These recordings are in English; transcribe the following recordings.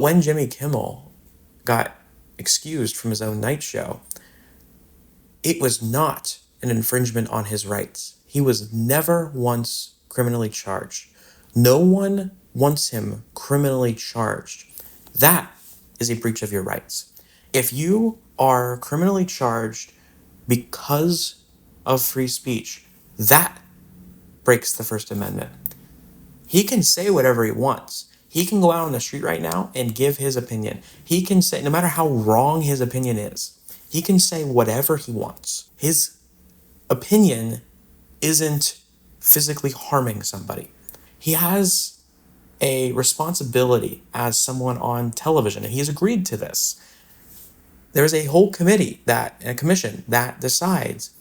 when Jimmy Kimmel got excused from his own night show, it was not an infringement on his rights. He was never once criminally charged. No one wants him criminally charged. That is a breach of your rights. If you are criminally charged because of free speech, that breaks the First Amendment. He can say whatever he wants. He can go out on the street right now and give his opinion. He can say, no matter how wrong his opinion is, he can say whatever he wants. His opinion isn't physically harming somebody. He has a responsibility as someone on television, and he has agreed to this. There's a whole a commission that decides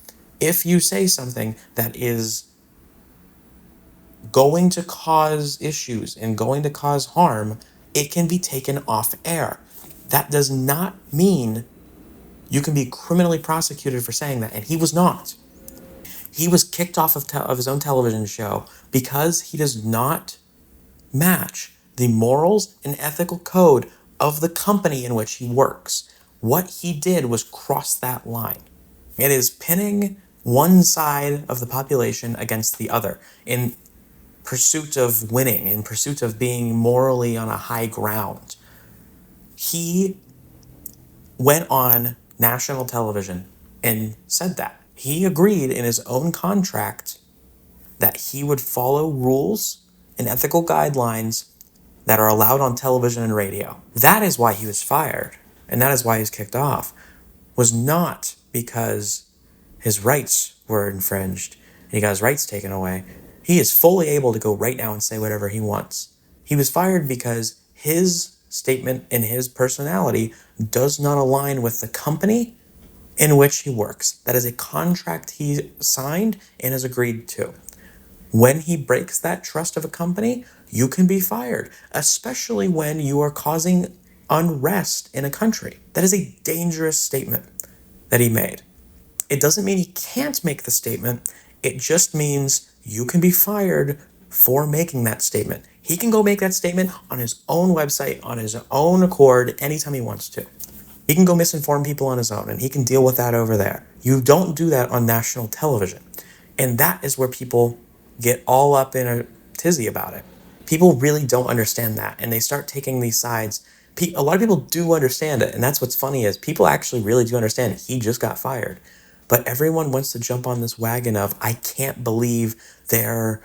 if you say something that is going to cause issues and going to cause harm, it can be taken off air. That does not mean you can be criminally prosecuted for saying that, and he was not. He was kicked off of his own television show because he does not match the morals and ethical code of the company in which he works. What he did was cross that line. It is pinning one side of the population against the other in pursuit of winning, in pursuit of being morally on a high ground. He went on national television and said that. He agreed in his own contract that he would follow rules and ethical guidelines that are allowed on television and radio. That is why he was fired, and that is why he was kicked off, was not because his rights were infringed and he got his rights taken away. He is fully able to go right now and say whatever he wants. He was fired because his statement and his personality does not align with the company in which he works. That is a contract he signed and has agreed to. When he breaks that trust of a company, you can be fired, especially when you are causing unrest in a country. That is a dangerous statement that he made. It doesn't mean he can't make the statement. It just means you can be fired for making that statement. He can go make that statement on his own website, on his own accord, anytime he wants to. He can go misinform people on his own, and he can deal with that over there. You don't do that on national television. And that is where people get all up in a tizzy about it. People really don't understand that, and they start taking these sides. A lot of people do understand it, and that's what's funny is people actually really do understand it. He just got fired. But everyone wants to jump on this wagon of, I can't believe they're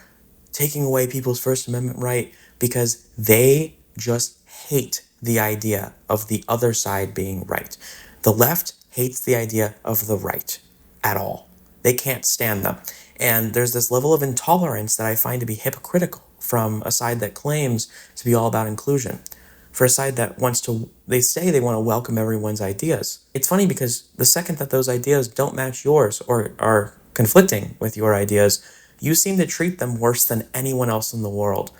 taking away people's First Amendment right, because they just hate the idea of the other side being right. The left hates the idea of the right at all. They can't stand them. And there's this level of intolerance that I find to be hypocritical from a side that claims to be all about inclusion. For a side that they say they want to welcome everyone's ideas. It's funny because the second that those ideas don't match yours or are conflicting with your ideas, you seem to treat them worse than anyone else in the world.